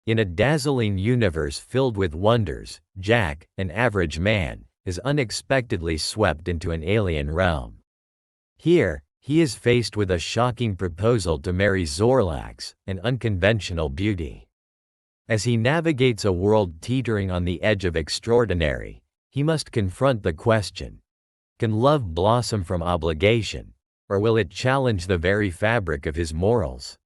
In a dazzling universe filled with wonders, Jack, an average man, is unexpectedly swept into an alien realm. Here, he is faced with a shocking proposal to marry Zorlax, an unconventional beauty. As he navigates a world teetering on the edge of extraordinary, he must confront the question: can love blossom from obligation, or will it challenge the very fabric of his morals?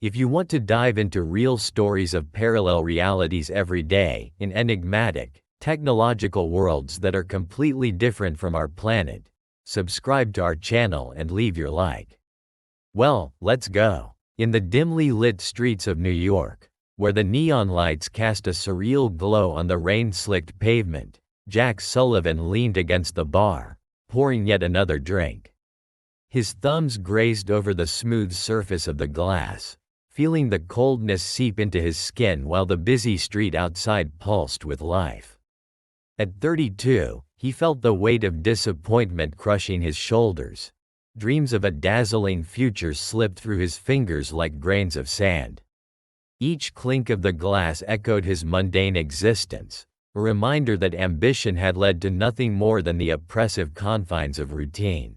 If you want to dive into real stories of parallel realities every day in enigmatic, technological worlds that are completely different from our planet, subscribe to our channel and leave your like. Well, let's go. In the dimly lit streets of New York, where the neon lights cast a surreal glow on the rain-slicked pavement, Jack Sullivan leaned against the bar, pouring yet another drink. His thumbs grazed over the smooth surface of the glass, feeling the coldness seep into his skin while the busy street outside pulsed with life. At 32, he felt the weight of disappointment crushing his shoulders. Dreams of a dazzling future slipped through his fingers like grains of sand. Each clink of the glass echoed his mundane existence, a reminder that ambition had led to nothing more than the oppressive confines of routine.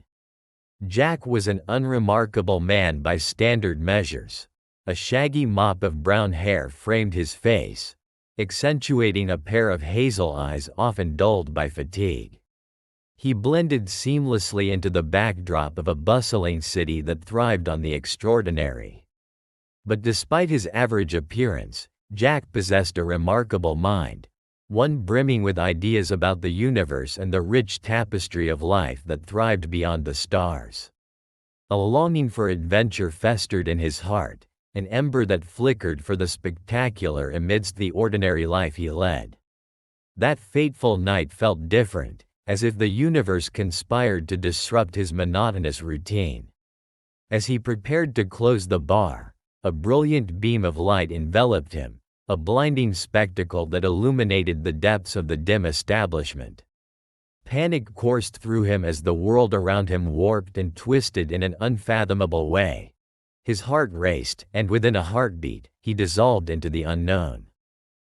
Jack was an unremarkable man by standard measures. A shaggy mop of brown hair framed his face, accentuating a pair of hazel eyes often dulled by fatigue. He blended seamlessly into the backdrop of a bustling city that thrived on the extraordinary. But despite his average appearance, Jack possessed a remarkable mind, one brimming with ideas about the universe and the rich tapestry of life that thrived beyond the stars. A longing for adventure festered in his heart, an ember that flickered for the spectacular amidst the ordinary life he led. That fateful night felt different, as if the universe conspired to disrupt his monotonous routine. As he prepared to close the bar, a brilliant beam of light enveloped him, a blinding spectacle that illuminated the depths of the dim establishment. Panic coursed through him as the world around him warped and twisted in an unfathomable way. His heart raced, and within a heartbeat, he dissolved into the unknown.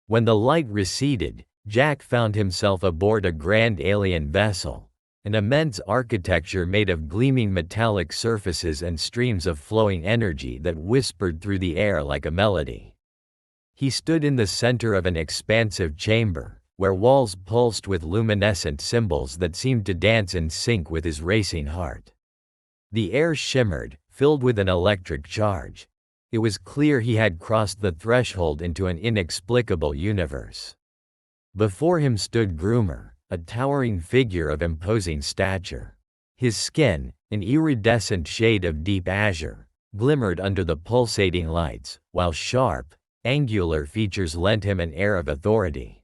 When the light receded, Jack found himself aboard a grand alien vessel, an immense architecture made of gleaming metallic surfaces and streams of flowing energy that whispered through the air like a melody. He stood in the center of an expansive chamber, where walls pulsed with luminescent symbols that seemed to dance in sync with his racing heart. The air shimmered, filled with an electric charge. It was clear he had crossed the threshold into an inexplicable universe. Before him stood Groomer, a towering figure of imposing stature. His skin, an iridescent shade of deep azure, glimmered under the pulsating lights, while sharp, angular features lent him an air of authority.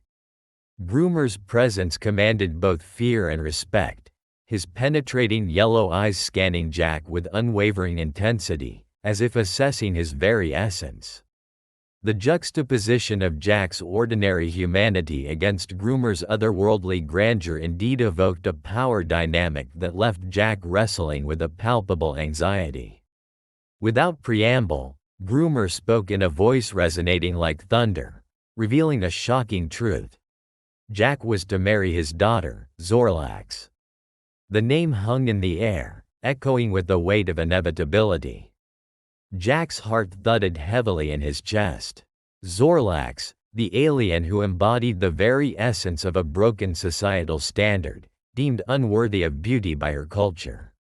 Groomer's presence commanded both fear and respect, his penetrating yellow eyes scanning Jack with unwavering intensity, as if assessing his very essence. The juxtaposition of Jack's ordinary humanity against Groomer's otherworldly grandeur indeed evoked a power dynamic that left Jack wrestling with a palpable anxiety. Without preamble, Groomer spoke in a voice resonating like thunder, revealing a shocking truth. Jack was to marry his daughter, Zorlax. The name hung in the air, echoing with the weight of inevitability. Jack's heart thudded heavily in his chest. Zorlax, the alien who embodied the very essence of a broken societal standard, deemed unworthy of beauty by her culture.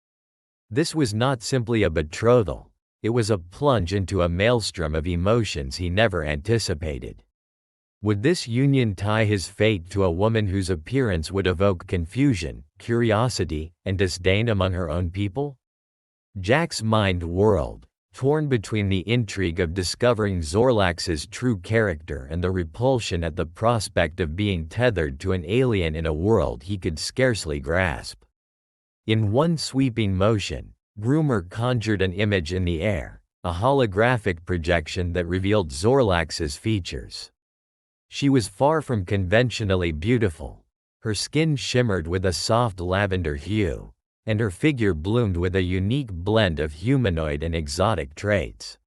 This was not simply a betrothal, it was a plunge into a maelstrom of emotions he never anticipated. Would this union tie his fate to a woman whose appearance would evoke confusion, curiosity, and disdain among her own people? Jack's mind whirled, torn between the intrigue of discovering Zorlax's true character and the repulsion at the prospect of being tethered to an alien in a world he could scarcely grasp. In one sweeping motion, Groomer conjured an image in the air, a holographic projection that revealed Zorlax's features. She was far from conventionally beautiful. Her skin shimmered with a soft lavender hue, and her figure bloomed with a unique blend of humanoid and exotic traits.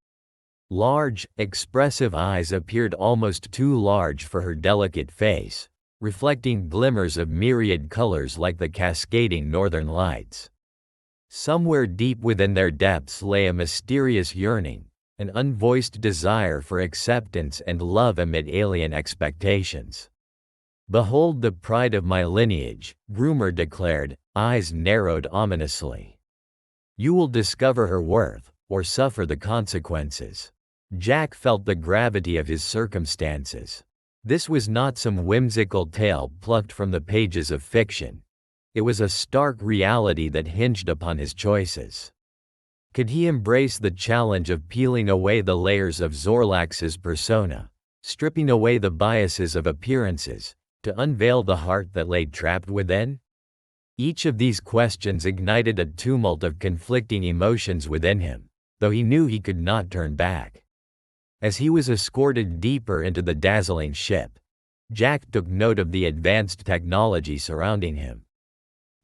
Large, expressive eyes appeared almost too large for her delicate face, reflecting glimmers of myriad colors like the cascading northern lights. Somewhere deep within their depths lay a mysterious yearning, an unvoiced desire for acceptance and love amid alien expectations. "Behold the pride of my lineage," Groomer declared, eyes narrowed ominously. "You will discover her worth, or suffer the consequences." Jack felt the gravity of his circumstances. This was not some whimsical tale plucked from the pages of fiction. It was a stark reality that hinged upon his choices. Could he embrace the challenge of peeling away the layers of Zorlax's persona, stripping away the biases of appearances, to unveil the heart that lay trapped within? Each of these questions ignited a tumult of conflicting emotions within him, though he knew he could not turn back. As he was escorted deeper into the dazzling ship, Jack took note of the advanced technology surrounding him.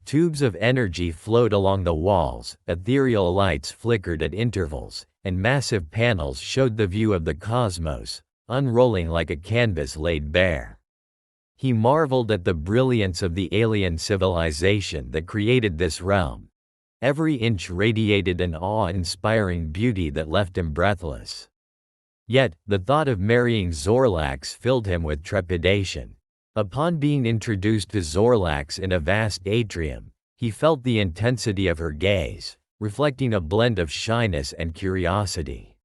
Tubes of energy flowed along the walls, ethereal lights flickered at intervals, and massive panels showed the view of the cosmos, unrolling like a canvas laid bare. He marveled at the brilliance of the alien civilization that created this realm. Every inch radiated an awe-inspiring beauty that left him breathless. Yet, the thought of marrying Zorlax filled him with trepidation. Upon being introduced to Zorlax in a vast atrium, he felt the intensity of her gaze, reflecting a blend of shyness and curiosity.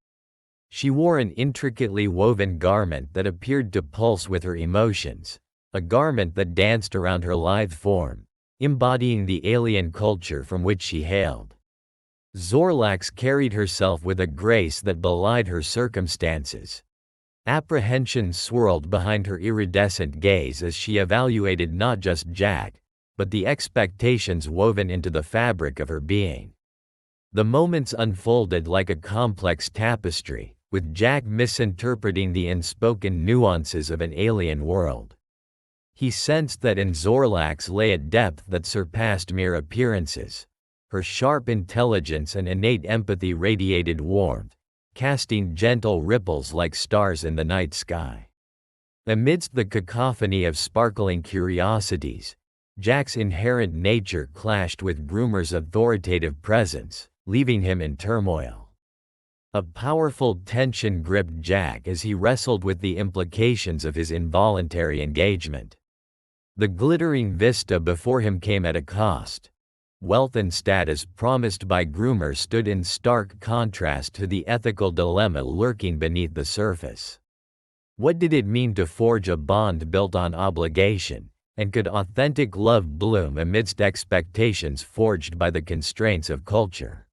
She wore an intricately woven garment that appeared to pulse with her emotions, a garment that danced around her lithe form, embodying the alien culture from which she hailed. Zorlax carried herself with a grace that belied her circumstances. Apprehension swirled behind her iridescent gaze as she evaluated not just Jack, but the expectations woven into the fabric of her being. The moments unfolded like a complex tapestry, with Jack misinterpreting the unspoken nuances of an alien world. He sensed that in Zorlax lay a depth that surpassed mere appearances. Her sharp intelligence and innate empathy radiated warmth, casting gentle ripples like stars in the night sky. Amidst the cacophony of sparkling curiosities, Jack's inherent nature clashed with Groomer's authoritative presence, leaving him in turmoil. A powerful tension gripped Jack as he wrestled with the implications of his involuntary engagement. The glittering vista before him came at a cost. Wealth and status promised by Groomer stood in stark contrast to the ethical dilemma lurking beneath the surface. What did it mean to forge a bond built on obligation, and could authentic love bloom amidst expectations forged by the constraints of culture?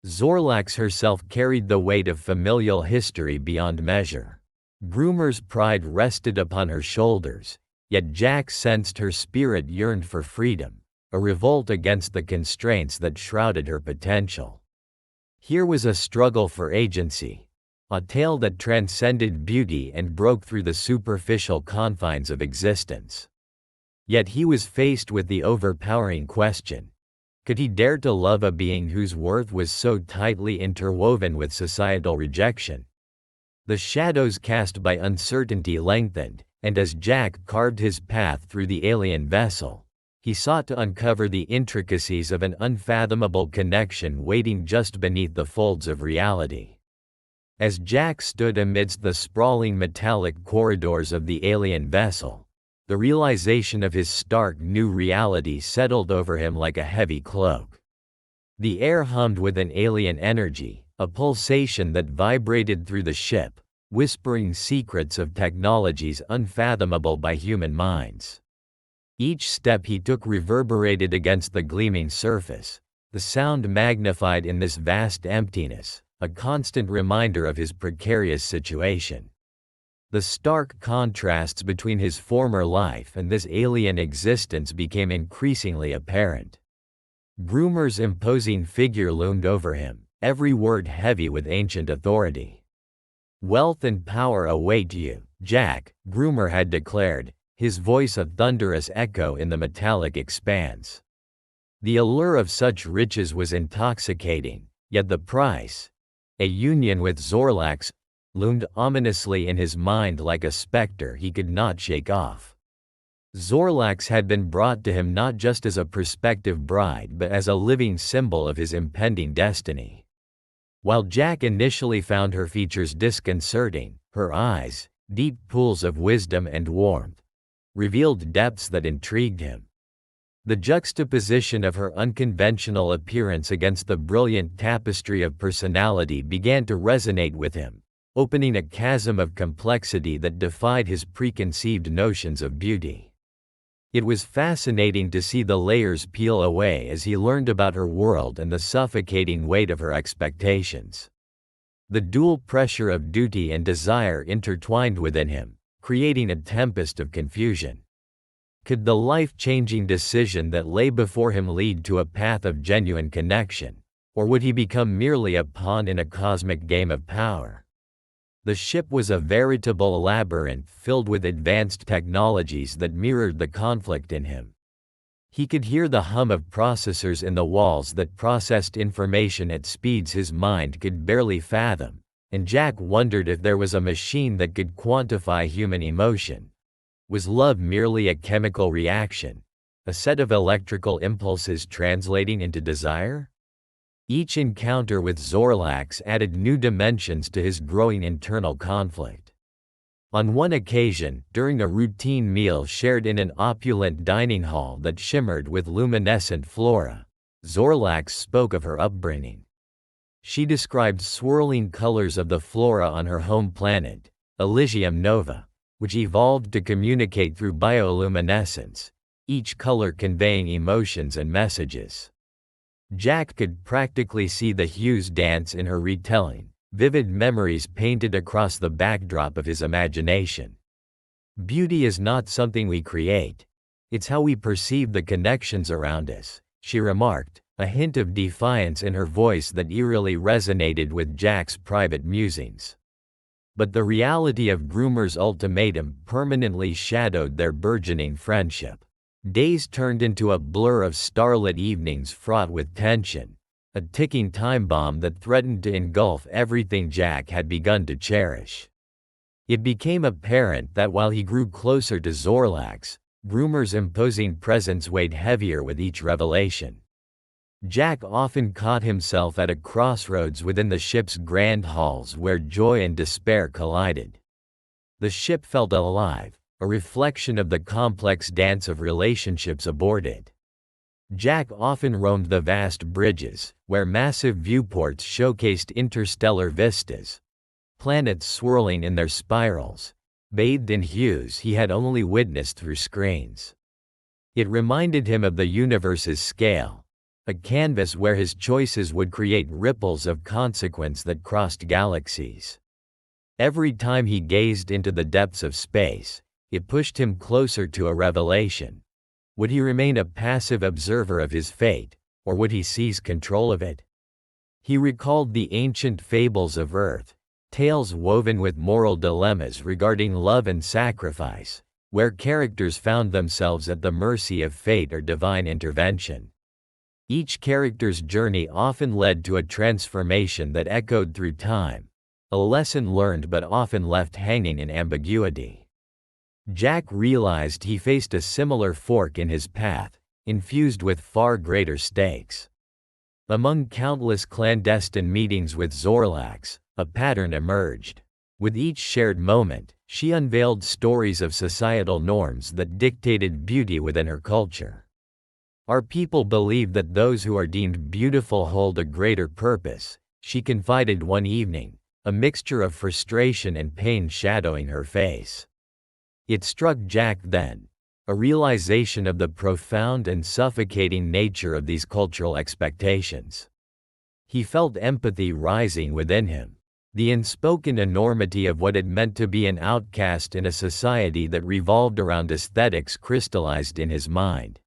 Zorlax herself carried the weight of familial history beyond measure. Groomer's pride rested upon her shoulders, yet Jack sensed her spirit yearned for freedom, a revolt against the constraints that shrouded her potential. Here was a struggle for agency, a tale that transcended beauty and broke through the superficial confines of existence. Yet he was faced with the overpowering question: could he dare to love a being whose worth was so tightly interwoven with societal rejection? The shadows cast by uncertainty lengthened, and as Jack carved his path through the alien vessel, he sought to uncover the intricacies of an unfathomable connection waiting just beneath the folds of reality. As Jack stood amidst the sprawling metallic corridors of the alien vessel, the realization of his stark new reality settled over him like a heavy cloak. The air hummed with an alien energy, a pulsation that vibrated through the ship, whispering secrets of technologies unfathomable by human minds. Each step he took reverberated against the gleaming surface, the sound magnified in this vast emptiness, a constant reminder of his precarious situation. The stark contrasts between his former life and this alien existence became increasingly apparent. Groomer's imposing figure loomed over him, every word heavy with ancient authority. "Wealth and power await you, Jack," Groomer had declared, his voice a thunderous echo in the metallic expanse. The allure of such riches was intoxicating, yet the price, A union with Zorlax loomed ominously in his mind like a specter he could not shake off. Zorlax had been brought to him not just as a prospective bride but as a living symbol of his impending destiny. While Jack initially found her features disconcerting, her eyes, deep pools of wisdom and warmth, revealed depths that intrigued him. The juxtaposition of her unconventional appearance against the brilliant tapestry of personality began to resonate with him, opening a chasm of complexity that defied his preconceived notions of beauty. It was fascinating to see the layers peel away as he learned about her world and the suffocating weight of her expectations. The dual pressure of duty and desire intertwined within him, creating a tempest of confusion. Could the life-changing decision that lay before him lead to a path of genuine connection, or would he become merely a pawn in a cosmic game of power? The ship was a veritable labyrinth filled with advanced technologies that mirrored the conflict in him. He could hear the hum of processors in the walls that processed information at speeds his mind could barely fathom, and Jack wondered if there was a machine that could quantify human emotion. Was love merely a chemical reaction, a set of electrical impulses translating into desire? Each encounter with Zorlax added new dimensions to his growing internal conflict. On one occasion, during a routine meal shared in an opulent dining hall that shimmered with luminescent flora, Zorlax spoke of her upbringing. She described swirling colors of the flora on her home planet, Elysium Nova, which evolved to communicate through bioluminescence, each color conveying emotions and messages. Jack could practically see the hues dance in her retelling, vivid memories painted across the backdrop of his imagination. Beauty is not something we create. It's how we perceive the connections around us, she remarked, a hint of defiance in her voice that eerily resonated with Jack's private musings. But the reality of Groomer's ultimatum permanently shadowed their burgeoning friendship. Days turned into a blur of starlit evenings fraught with tension, a ticking time bomb that threatened to engulf everything Jack had begun to cherish. It became apparent that while he grew closer to Zorlax, Groomer's imposing presence weighed heavier with each revelation. Jack often caught himself at a crossroads within the ship's grand halls where joy and despair collided. The ship felt alive, a reflection of the complex dance of relationships aborted. Jack often roamed the vast bridges, where massive viewports showcased interstellar vistas, planets swirling in their spirals, bathed in hues he had only witnessed through screens. It reminded him of the universe's scale, a canvas where his choices would create ripples of consequence that crossed galaxies. Every time he gazed into the depths of space, it pushed him closer to a revelation. Would he remain a passive observer of his fate, or would he seize control of it? He recalled the ancient fables of Earth, tales woven with moral dilemmas regarding love and sacrifice, where characters found themselves at the mercy of fate or divine intervention. Each character's journey often led to a transformation that echoed through time, a lesson learned but often left hanging in ambiguity. Jack realized he faced a similar fork in his path, infused with far greater stakes. Among countless clandestine meetings with Zorlax, a pattern emerged. With each shared moment, she unveiled stories of societal norms that dictated beauty within her culture. Our people believe that those who are deemed beautiful hold a greater purpose, she confided one evening, a mixture of frustration and pain shadowing her face. It struck Jack then, a realization of the profound and suffocating nature of these cultural expectations. He felt empathy rising within him, the unspoken enormity of what it meant to be an outcast in a society that revolved around aesthetics crystallized in his mind.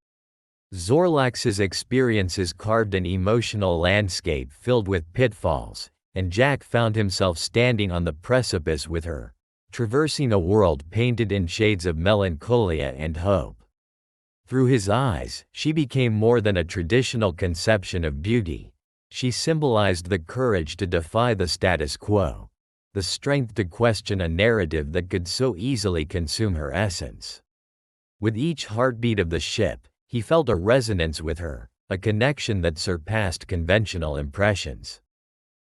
Zorlax's experiences carved an emotional landscape filled with pitfalls, and Jack found himself standing on the precipice with her, traversing a world painted in shades of melancholia and hope. Through his eyes, she became more than a traditional conception of beauty. She symbolized the courage to defy the status quo, the strength to question a narrative that could so easily consume her essence. With each heartbeat of the ship, he felt a resonance with her, a connection that surpassed conventional impressions.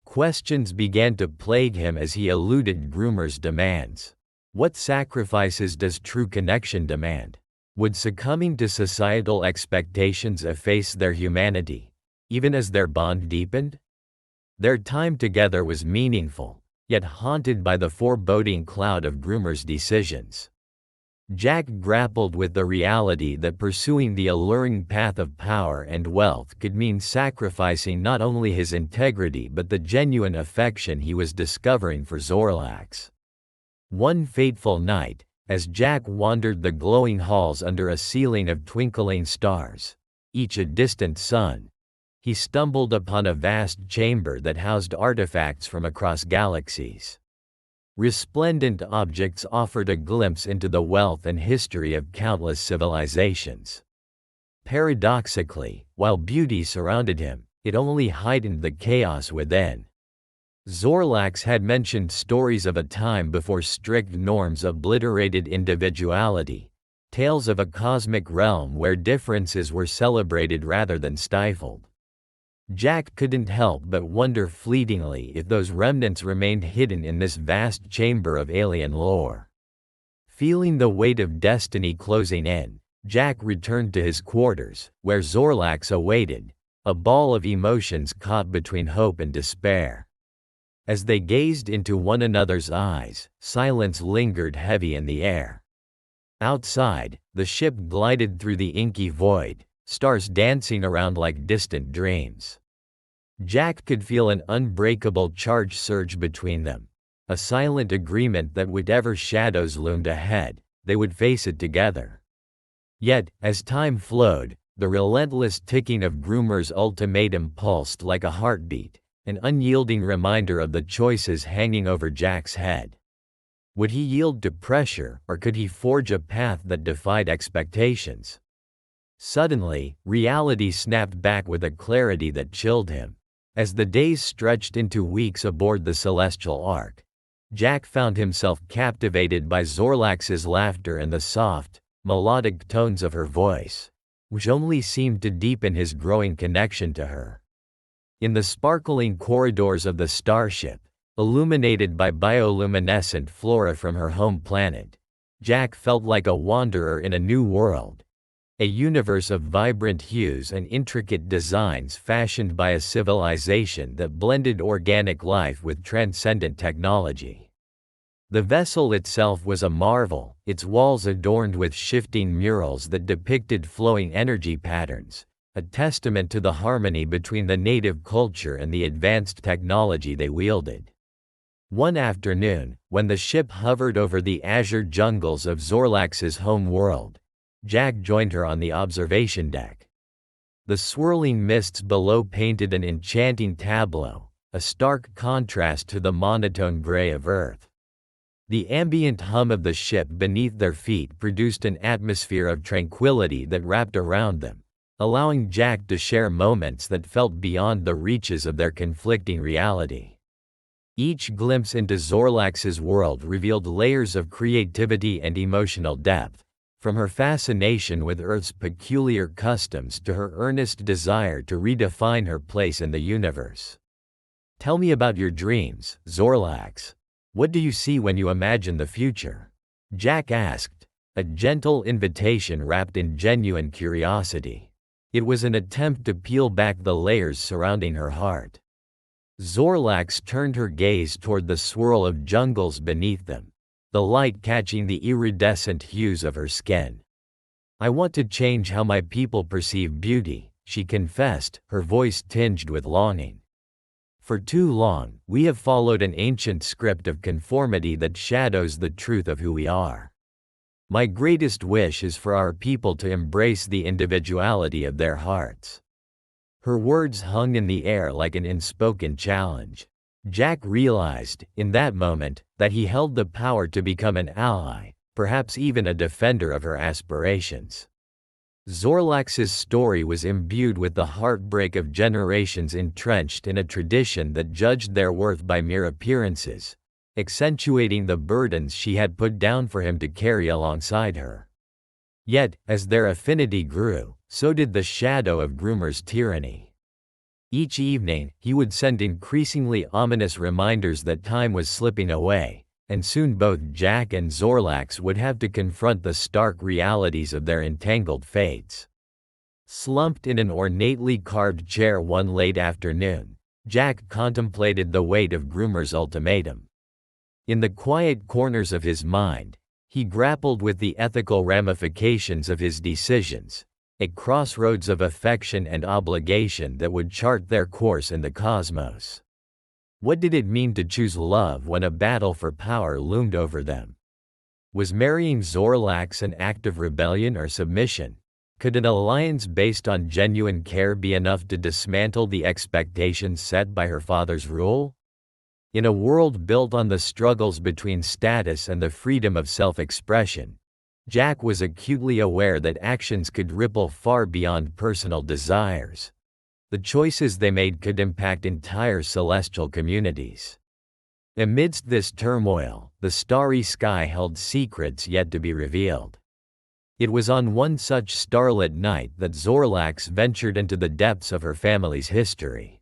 Questions began to plague him as he eluded Groomer's demands. What sacrifices does true connection demand? Would succumbing to societal expectations efface their humanity, even as their bond deepened? Their time together was meaningful, yet haunted by the foreboding cloud of Groomer's decisions. Jack grappled with the reality that pursuing the alluring path of power and wealth could mean sacrificing not only his integrity but the genuine affection he was discovering for Zorlax. One fateful night, as Jack wandered the glowing halls under a ceiling of twinkling stars, each a distant sun, he stumbled upon a vast chamber that housed artifacts from across galaxies. Resplendent objects offered a glimpse into the wealth and history of countless civilizations. Paradoxically, while beauty surrounded him, it only heightened the chaos within. Zorlax had mentioned stories of a time before strict norms obliterated individuality, tales of a cosmic realm where differences were celebrated rather than stifled. Jack couldn't help but wonder fleetingly if those remnants remained hidden in this vast chamber of alien lore. Feeling the weight of destiny closing in, Jack returned to his quarters, where Zorlax awaited, a ball of emotions caught between hope and despair. As they gazed into one another's eyes, silence lingered heavy in the air. Outside, the ship glided through the inky void, stars dancing around like distant dreams. Jack could feel an unbreakable charge surge between them, a silent agreement that whatever shadows loomed ahead, they would face it together. Yet, as time flowed, the relentless ticking of Groomer's ultimatum pulsed like a heartbeat, an unyielding reminder of the choices hanging over Jack's head. Would he yield to pressure, or could he forge a path that defied expectations? Suddenly, reality snapped back with a clarity that chilled him. As the days stretched into weeks aboard the Celestial Ark, Jack found himself captivated by Zorlax's laughter and the soft, melodic tones of her voice, which only seemed to deepen his growing connection to her. In the sparkling corridors of the starship, illuminated by bioluminescent flora from her home planet, Jack felt like a wanderer in a new world. A universe of vibrant hues and intricate designs fashioned by a civilization that blended organic life with transcendent technology. The vessel itself was a marvel, its walls adorned with shifting murals that depicted flowing energy patterns, a testament to the harmony between the native culture and the advanced technology they wielded. One afternoon, when the ship hovered over the azure jungles of Zorlax's home world, Jack joined her on the observation deck. The swirling mists below painted an enchanting tableau, a stark contrast to the monotone gray of Earth. The ambient hum of the ship beneath their feet produced an atmosphere of tranquility that wrapped around them, allowing Jack to share moments that felt beyond the reaches of their conflicting reality. Each glimpse into Zorlax's world revealed layers of creativity and emotional depth, from her fascination with Earth's peculiar customs to her earnest desire to redefine her place in the universe. "Tell me about your dreams, Zorlax. What do you see when you imagine the future?" Jack asked, a gentle invitation wrapped in genuine curiosity. It was an attempt to peel back the layers surrounding her heart. Zorlax turned her gaze toward the swirl of jungles beneath them, the light catching the iridescent hues of her skin. "I want to change how my people perceive beauty," she confessed, her voice tinged with longing. "For too long, we have followed an ancient script of conformity that shadows the truth of who we are. My greatest wish is for our people to embrace the individuality of their hearts." Her words hung in the air like an unspoken challenge. Jack realized, in that moment, that he held the power to become an ally, perhaps even a defender of her aspirations. Zorlax's story was imbued with the heartbreak of generations entrenched in a tradition that judged their worth by mere appearances, accentuating the burdens she had put down for him to carry alongside her. Yet, as their affinity grew, so did the shadow of Groomer's tyranny. Each evening, he would send increasingly ominous reminders that time was slipping away, and soon both Jack and Zorlax would have to confront the stark realities of their entangled fates. Slumped in an ornately carved chair one late afternoon, Jack contemplated the weight of Groomer's ultimatum. In the quiet corners of his mind, he grappled with the ethical ramifications of his decisions, a crossroads of affection and obligation that would chart their course in the cosmos. What did it mean to choose love when a battle for power loomed over them? Was marrying Zorlax an act of rebellion or submission? Could an alliance based on genuine care be enough to dismantle the expectations set by her father's rule? In a world built on the struggles between status and the freedom of self-expression, Jack was acutely aware that actions could ripple far beyond personal desires. The choices they made could impact entire celestial communities. Amidst this turmoil, the starry sky held secrets yet to be revealed. It was on one such starlit night that Zorlax ventured into the depths of her family's history.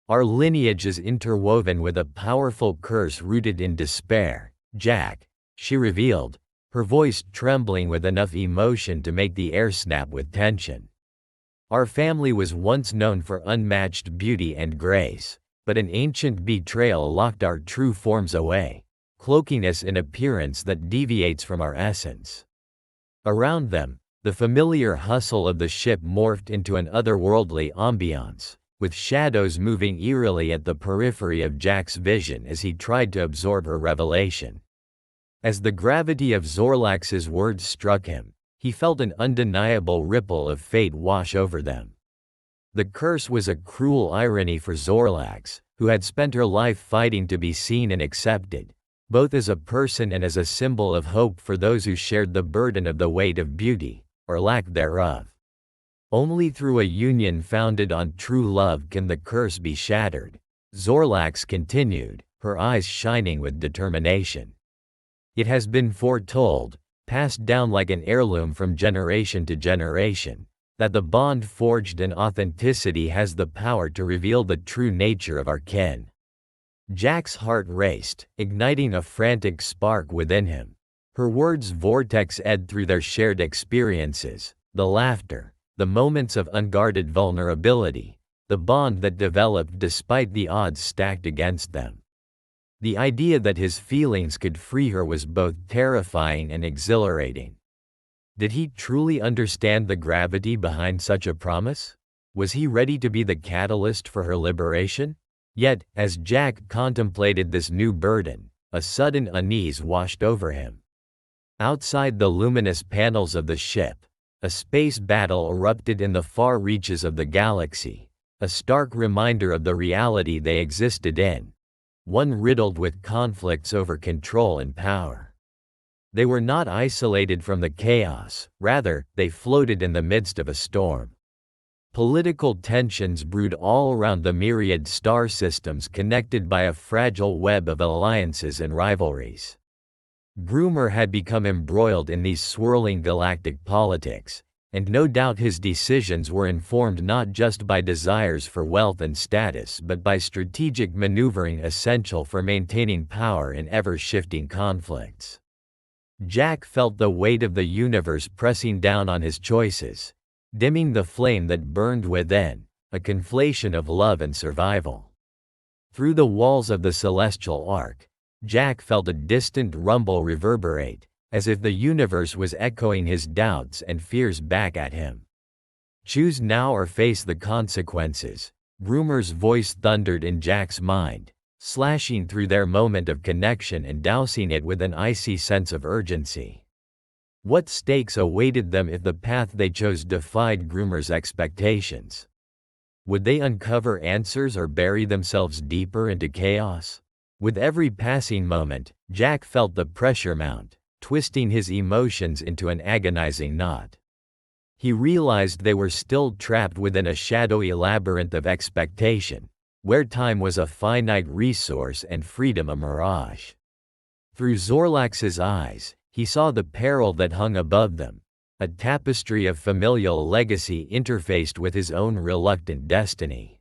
Our lineage is interwoven with a powerful curse rooted in despair, Jack, she revealed, her voice trembling with enough emotion to make the air snap with tension. Our family was once known for unmatched beauty and grace, but an ancient betrayal locked our true forms away, cloaking us in appearance that deviates from our essence. Around them, the familiar hustle of the ship morphed into an otherworldly ambiance, with shadows moving eerily at the periphery of Jack's vision as he tried to absorb her revelation. As the gravity of Zorlax's words struck him, he felt an undeniable ripple of fate wash over them. The curse was a cruel irony for Zorlax, who had spent her life fighting to be seen and accepted, both as a person and as a symbol of hope for those who shared the burden of the weight of beauty, or lack thereof. Only through a union founded on true love can the curse be shattered, Zorlax continued, her eyes shining with determination. It has been foretold, passed down like an heirloom from generation to generation, that the bond forged in authenticity has the power to reveal the true nature of our kin. Jack's heart raced, igniting a frantic spark within him. Her words vortex-ed through their shared experiences, the laughter, the moments of unguarded vulnerability, the bond that developed despite the odds stacked against them. The idea that his feelings could free her was both terrifying and exhilarating. Did he truly understand the gravity behind such a promise? Was he ready to be the catalyst for her liberation? Yet, as Jack contemplated this new burden, a sudden unease washed over him. Outside the luminous panels of the ship, a space battle erupted in the far reaches of the galaxy, a stark reminder of the reality they existed in, one riddled with conflicts over control and power. They were not isolated from the chaos, rather, they floated in the midst of a storm. Political tensions brewed all around the myriad star systems connected by a fragile web of alliances and rivalries. Groomer had become embroiled in these swirling galactic politics, and no doubt his decisions were informed not just by desires for wealth and status but by strategic maneuvering essential for maintaining power in ever-shifting conflicts. Jack felt the weight of the universe pressing down on his choices, dimming the flame that burned within, a conflation of love and survival. Through the walls of the celestial arc, Jack felt a distant rumble reverberate, as if the universe was echoing his doubts and fears back at him. Choose now or face the consequences, Groomer's voice thundered in Jack's mind, slashing through their moment of connection and dousing it with an icy sense of urgency. What stakes awaited them if the path they chose defied Groomer's expectations? Would they uncover answers or bury themselves deeper into chaos? With every passing moment, Jack felt the pressure mount, twisting his emotions into an agonizing knot. He realized they were still trapped within a shadowy labyrinth of expectation, where time was a finite resource and freedom a mirage. Through Zorlax's eyes, he saw the peril that hung above them, a tapestry of familial legacy interfaced with his own reluctant destiny.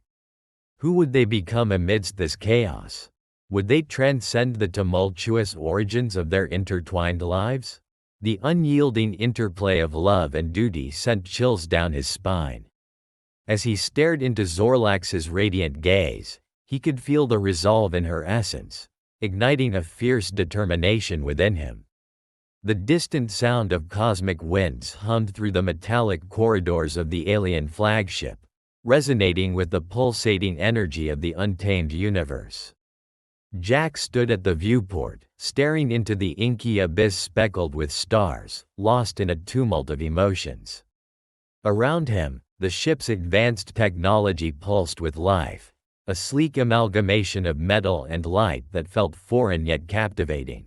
Who would they become amidst this chaos? Would they transcend the tumultuous origins of their intertwined lives? The unyielding interplay of love and duty sent chills down his spine. As he stared into Zorlax's radiant gaze, he could feel the resolve in her essence, igniting a fierce determination within him. The distant sound of cosmic winds hummed through the metallic corridors of the alien flagship, resonating with the pulsating energy of the untamed universe. Jack stood at the viewport, staring into the inky abyss speckled with stars, lost in a tumult of emotions. Around him, the ship's advanced technology pulsed with life, a sleek amalgamation of metal and light that felt foreign yet captivating.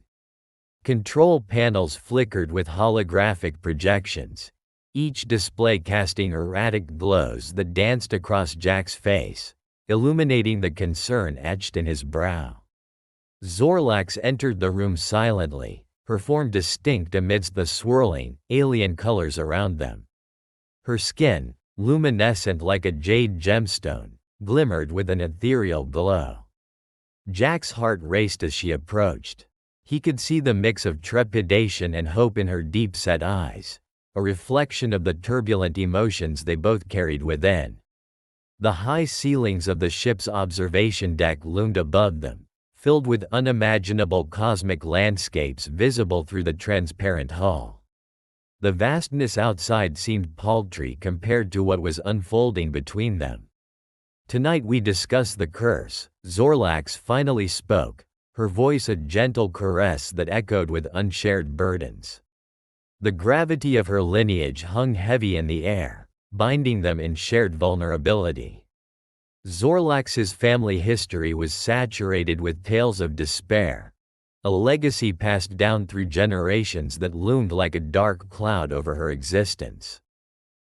Control panels flickered with holographic projections, each display casting erratic glows that danced across Jack's face, illuminating the concern etched in his brow. Zorlax entered the room silently, her form distinct amidst the swirling, alien colors around them. Her skin, luminescent like a jade gemstone, glimmered with an ethereal glow. Jack's heart raced as she approached. He could see the mix of trepidation and hope in her deep-set eyes, a reflection of the turbulent emotions they both carried within. The high ceilings of the ship's observation deck loomed above them, filled with unimaginable cosmic landscapes visible through the transparent hull. The vastness outside seemed paltry compared to what was unfolding between them. "Tonight we discuss the curse," Zorlax finally spoke, her voice a gentle caress that echoed with unshared burdens. The gravity of her lineage hung heavy in the air, binding them in shared vulnerability. Zorlax's family history was saturated with tales of despair, a legacy passed down through generations that loomed like a dark cloud over her existence.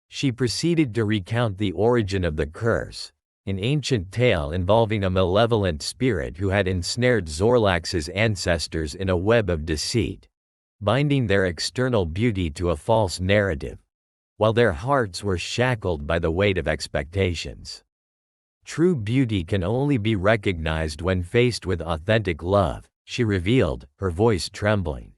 She proceeded to recount the origin of the curse, an ancient tale involving a malevolent spirit who had ensnared Zorlax's ancestors in a web of deceit, binding their external beauty to a false narrative, while their hearts were shackled by the weight of expectations. True beauty can only be recognized when faced with authentic love, she revealed, her voice trembling.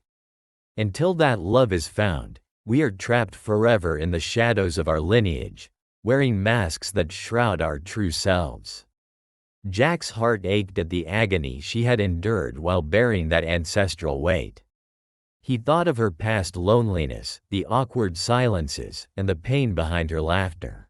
Until that love is found, we are trapped forever in the shadows of our lineage, wearing masks that shroud our true selves. Jack's heart ached at the agony she had endured while bearing that ancestral weight. He thought of her past loneliness, the awkward silences, and the pain behind her laughter.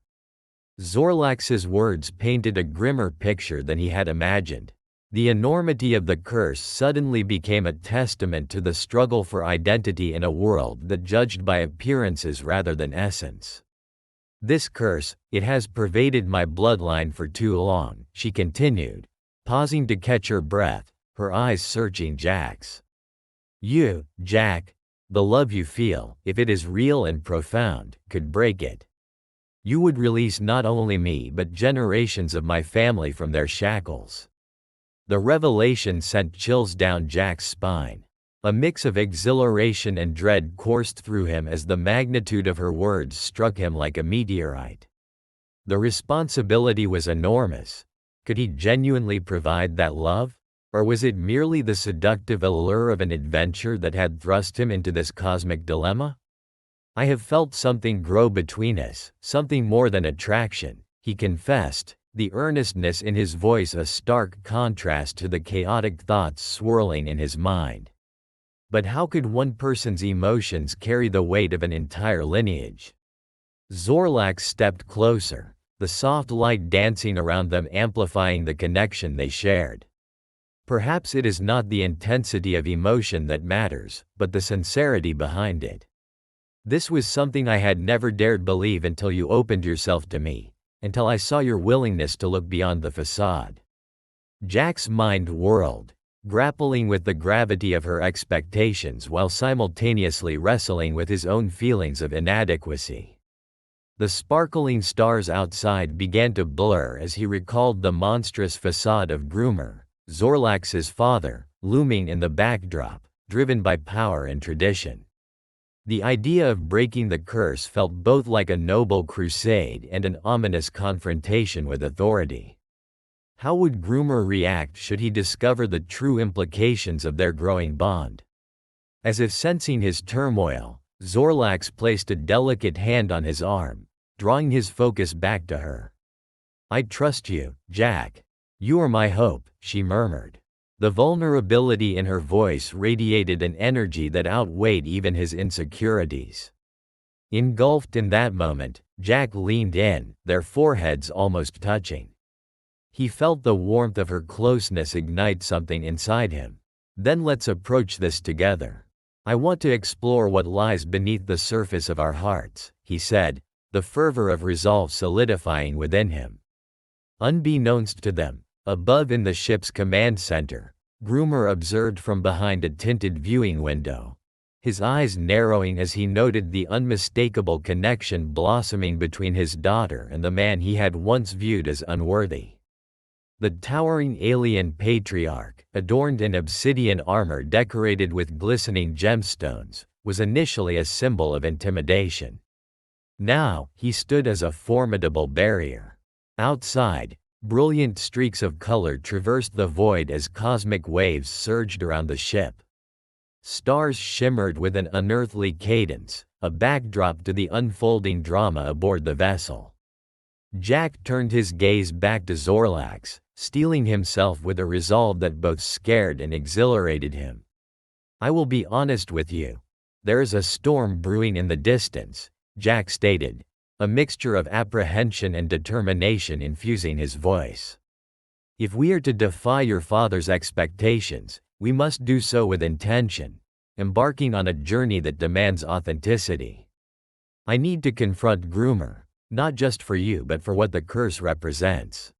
Zorlax's words painted a grimmer picture than he had imagined. The enormity of the curse suddenly became a testament to the struggle for identity in a world that judged by appearances rather than essence. "This curse, it has pervaded my bloodline for too long," she continued, pausing to catch her breath, her eyes searching Jack's. "You, Jack, the love you feel, if it is real and profound, could break it. You would release not only me but generations of my family from their shackles." The revelation sent chills down Jack's spine. A mix of exhilaration and dread coursed through him as the magnitude of her words struck him like a meteorite. The responsibility was enormous. Could he genuinely provide that love? Or was it merely the seductive allure of an adventure that had thrust him into this cosmic dilemma? "I have felt something grow between us, something more than attraction," he confessed, the earnestness in his voice a stark contrast to the chaotic thoughts swirling in his mind. But how could one person's emotions carry the weight of an entire lineage? Zorlax stepped closer, the soft light dancing around them amplifying the connection they shared. "Perhaps it is not the intensity of emotion that matters, but the sincerity behind it. This was something I had never dared believe until you opened yourself to me, until I saw your willingness to look beyond the facade." Jack's mind whirled, grappling with the gravity of her expectations while simultaneously wrestling with his own feelings of inadequacy. The sparkling stars outside began to blur as he recalled the monstrous facade of Groomer, Zorlax's father, looming in the backdrop, driven by power and tradition. The idea of breaking the curse felt both like a noble crusade and an ominous confrontation with authority. How would Groomer react should he discover the true implications of their growing bond? As if sensing his turmoil, Zorlax placed a delicate hand on his arm, drawing his focus back to her. "I trust you, Jack. You are my hope," she murmured. The vulnerability in her voice radiated an energy that outweighed even his insecurities. Engulfed in that moment, Jack leaned in, their foreheads almost touching. He felt the warmth of her closeness ignite something inside him. "Then let's approach this together. I want to explore what lies beneath the surface of our hearts," he said, the fervor of resolve solidifying within him. Unbeknownst to them, above in the ship's command center, Groomer observed from behind a tinted viewing window, his eyes narrowing as he noted the unmistakable connection blossoming between his daughter and the man he had once viewed as unworthy. The towering alien patriarch, adorned in obsidian armor decorated with glistening gemstones, was initially a symbol of intimidation. Now, he stood as a formidable barrier. Outside, brilliant streaks of color traversed the void as cosmic waves surged around the ship. Stars shimmered with an unearthly cadence, a backdrop to the unfolding drama aboard the vessel. Jack turned his gaze back to Zorlax, steeling himself with a resolve that both scared and exhilarated him. "I will be honest with you. There is a storm brewing in the distance," Jack stated, a mixture of apprehension and determination infusing his voice. "If we are to defy your father's expectations, we must do so with intention, embarking on a journey that demands authenticity. I need to confront Groomer, not just for you but for what the curse represents."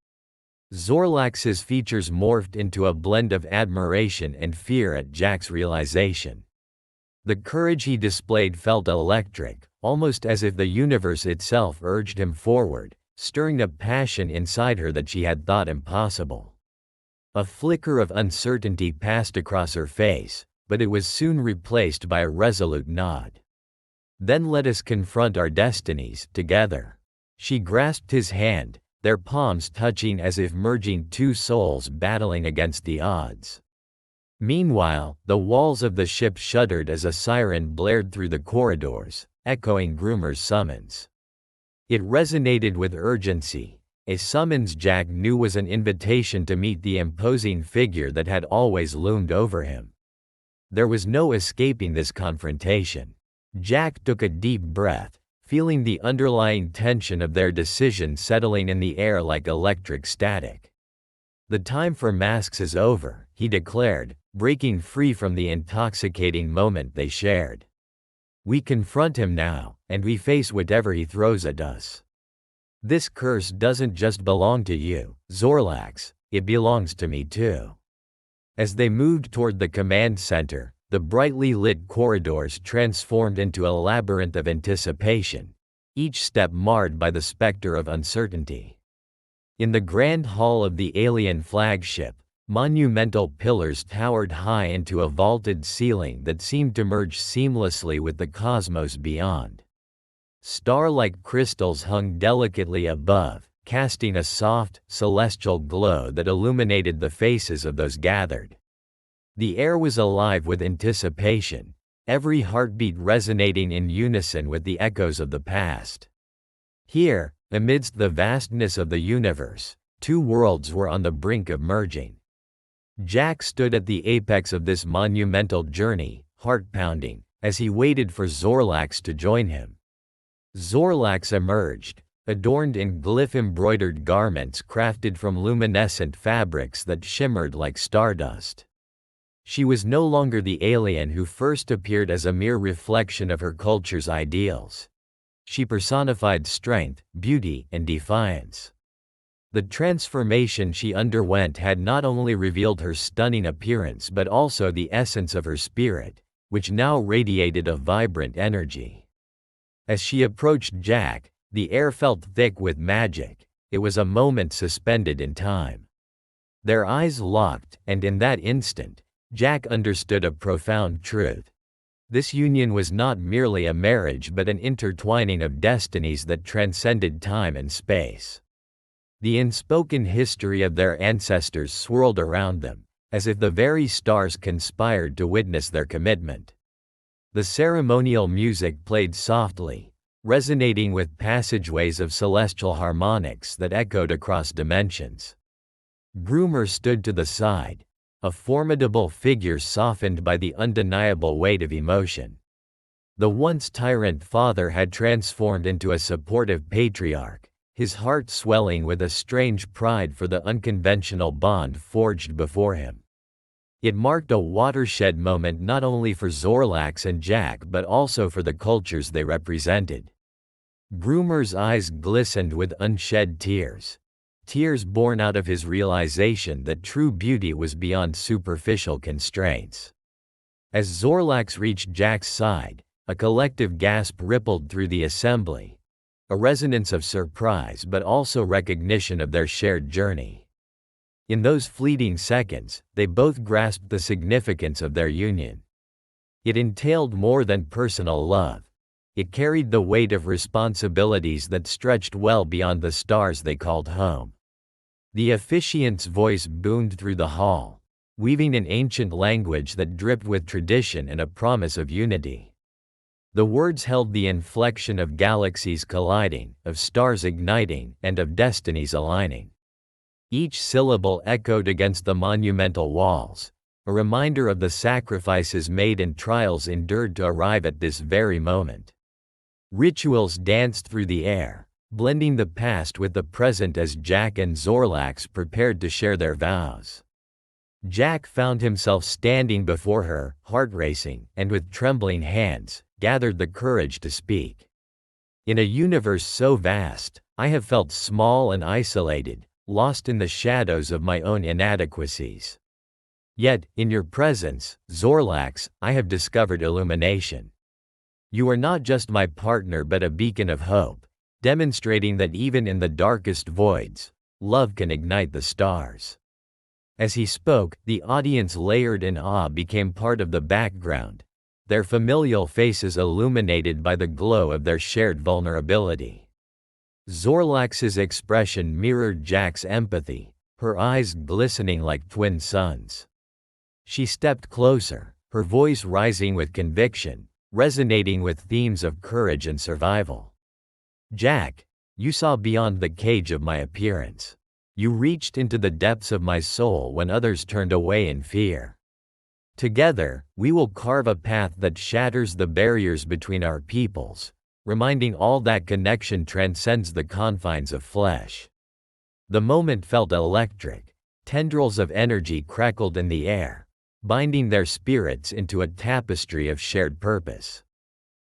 Zorlax's features morphed into a blend of admiration and fear at Jack's realization. The courage he displayed felt electric, almost as if the universe itself urged him forward, stirring a passion inside her that she had thought impossible. A flicker of uncertainty passed across her face, but it was soon replaced by a resolute nod. "Then let us confront our destinies together." She grasped his hand, their palms touching as if merging two souls battling against the odds. Meanwhile, the walls of the ship shuddered as a siren blared through the corridors, echoing Groomer's summons. It resonated with urgency, a summons Jack knew was an invitation to meet the imposing figure that had always loomed over him. There was no escaping this confrontation. Jack took a deep breath, feeling the underlying tension of their decision settling in the air like electric static. "The time for masks is over," he declared, breaking free from the intoxicating moment they shared. "We confront him now, and we face whatever he throws at us. This curse doesn't just belong to you, Zorlax, it belongs to me too." As they moved toward the command center, the brightly lit corridors transformed into a labyrinth of anticipation, each step marred by the specter of uncertainty. In the grand hall of the alien flagship, monumental pillars towered high into a vaulted ceiling that seemed to merge seamlessly with the cosmos beyond. Star-like crystals hung delicately above, casting a soft, celestial glow that illuminated the faces of those gathered. The air was alive with anticipation, every heartbeat resonating in unison with the echoes of the past. Here, amidst the vastness of the universe, two worlds were on the brink of merging. Jack stood at the apex of this monumental journey, heart-pounding, as he waited for Zorlax to join him. Zorlax emerged, adorned in glyph-embroidered garments crafted from luminescent fabrics that shimmered like stardust. She was no longer the alien who first appeared as a mere reflection of her culture's ideals. She personified strength, beauty, and defiance. The transformation she underwent had not only revealed her stunning appearance but also the essence of her spirit, which now radiated a vibrant energy. As she approached Jack, The air felt thick with magic. It was a moment suspended in time. Their eyes locked, and in that instant, Jack understood a profound truth. This union was not merely a marriage but an intertwining of destinies that transcended time and space. The unspoken history of their ancestors swirled around them, as if the very stars conspired to witness their commitment. The ceremonial music played softly, resonating with passageways of celestial harmonics that echoed across dimensions. Groomer stood to the side, a formidable figure softened by the undeniable weight of emotion. The once tyrant father had transformed into a supportive patriarch, his heart swelling with a strange pride for the unconventional bond forged before him. It marked a watershed moment not only for Zorlax and Jack but also for the cultures they represented. Groomer's eyes glistened with unshed tears. Tears born out of his realization that true beauty was beyond superficial constraints. As Zorlax reached Jack's side, a collective gasp rippled through the assembly, a resonance of surprise but also recognition of their shared journey. In those fleeting seconds, they both grasped the significance of their union. It entailed more than personal love. It carried the weight of responsibilities that stretched well beyond the stars they called home. The officiant's voice boomed through the hall, weaving an ancient language that dripped with tradition and a promise of unity. The words held the inflection of galaxies colliding, of stars igniting, and of destinies aligning. Each syllable echoed against the monumental walls, a reminder of the sacrifices made and trials endured to arrive at this very moment. Rituals danced through the air, blending the past with the present as Jack and Zorlax prepared to share their vows. Jack found himself standing before her, heart racing, and with trembling hands, gathered the courage to speak. In a universe so vast, I have felt small and isolated, lost in the shadows of my own inadequacies. Yet, in your presence, Zorlax, I have discovered illumination. You are not just my partner but a beacon of hope, demonstrating that even in the darkest voids, love can ignite the stars. As he spoke, the audience layered in awe became part of the background, their familial faces illuminated by the glow of their shared vulnerability. Zorlax's expression mirrored Jack's empathy, her eyes glistening like twin suns. She stepped closer, her voice rising with conviction, resonating with themes of courage and survival. Jack, you saw beyond the cage of my appearance. You reached into the depths of my soul when others turned away in fear. Together, we will carve a path that shatters the barriers between our peoples, reminding all that connection transcends the confines of flesh. The moment felt electric. Tendrils of energy crackled in the air, binding their spirits into a tapestry of shared purpose.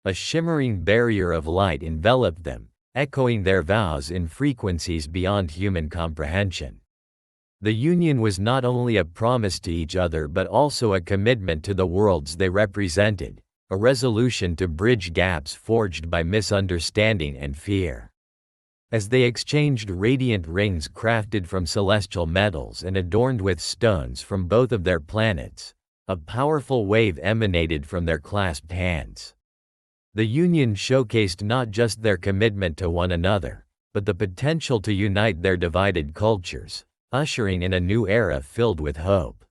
A shimmering barrier of light enveloped them, echoing their vows in frequencies beyond human comprehension. The union was not only a promise to each other but also a commitment to the worlds they represented, a resolution to bridge gaps forged by misunderstanding and fear. As they exchanged radiant rings crafted from celestial metals and adorned with stones from both of their planets, a powerful wave emanated from their clasped hands. The union showcased not just their commitment to one another, but the potential to unite their divided cultures, ushering in a new era filled with hope.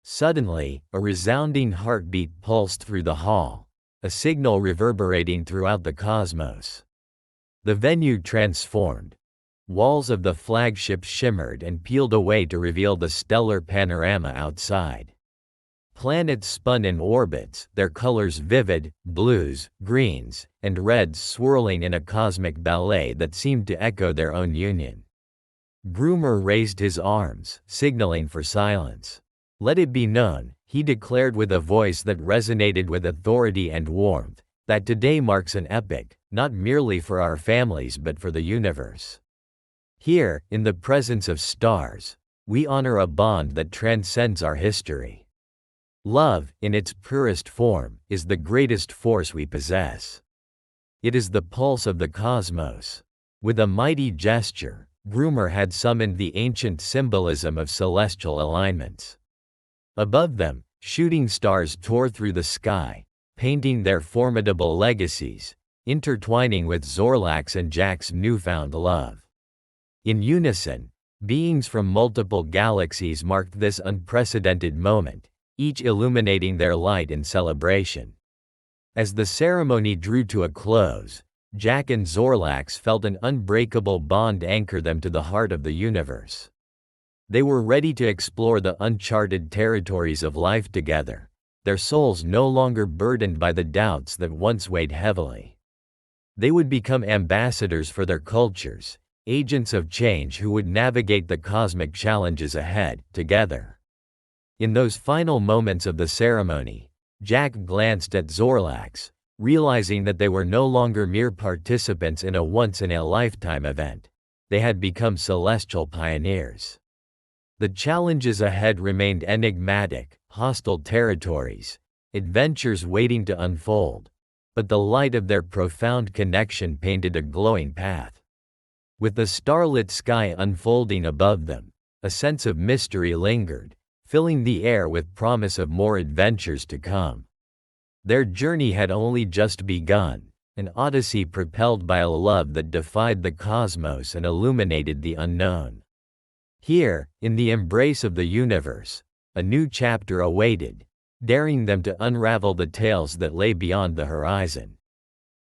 Suddenly, a resounding heartbeat pulsed through the hall, a signal reverberating throughout the cosmos. The venue transformed. Walls of the flagship shimmered and peeled away to reveal the stellar panorama outside. Planets spun in orbits, their colors vivid, blues, greens, and reds swirling in a cosmic ballet that seemed to echo their own union. Groomer raised his arms, signaling for silence. Let it be known, he declared with a voice that resonated with authority and warmth, that today marks an epoch, not merely for our families but for the universe. Here, in the presence of stars, we honor a bond that transcends our history. Love, in its purest form, is the greatest force we possess. It is the pulse of the cosmos. With a mighty gesture, Groomer had summoned the ancient symbolism of celestial alignments. Above them, shooting stars tore through the sky, painting their formidable legacies, intertwining with Zorlax and Jack's newfound love. In unison, beings from multiple galaxies marked this unprecedented moment, each illuminating their light in celebration. As the ceremony drew to a close, Jack and Zorlax felt an unbreakable bond anchor them to the heart of the universe. They were ready to explore the uncharted territories of life together, their souls no longer burdened by the doubts that once weighed heavily. They would become ambassadors for their cultures, agents of change who would navigate the cosmic challenges ahead, together. In those final moments of the ceremony, Jack glanced at Zorlax, realizing that they were no longer mere participants in a once-in-a-lifetime event. They had become celestial pioneers. The challenges ahead remained enigmatic, hostile territories, adventures waiting to unfold, but the light of their profound connection painted a glowing path. With the starlit sky unfolding above them, a sense of mystery lingered, filling the air with promise of more adventures to come. Their journey had only just begun, an odyssey propelled by a love that defied the cosmos and illuminated the unknown. Here, in the embrace of the universe, a new chapter awaited, daring them to unravel the tales that lay beyond the horizon.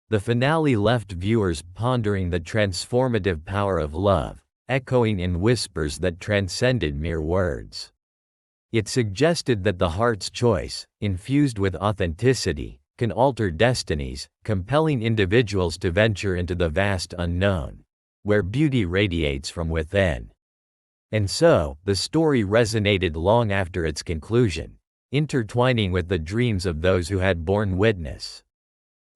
The finale left viewers pondering the transformative power of love, echoing in whispers that transcended mere words. It suggested that the heart's choice, infused with authenticity, can alter destinies, compelling individuals to venture into the vast unknown, where beauty radiates from within. And so, the story resonated long after its conclusion, intertwining with the dreams of those who had borne witness.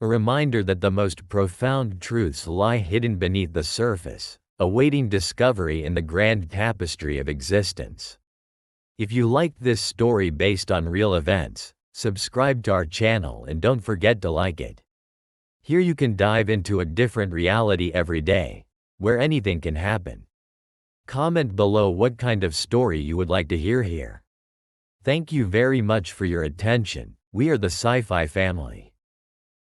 A reminder that the most profound truths lie hidden beneath the surface, awaiting discovery in the grand tapestry of existence. If you liked this story based on real events, subscribe to our channel and don't forget to like it. Here you can dive into a different reality every day, where anything can happen. Comment below what kind of story you would like to hear here. Thank you very much for your attention. We are the Sci-Fi family.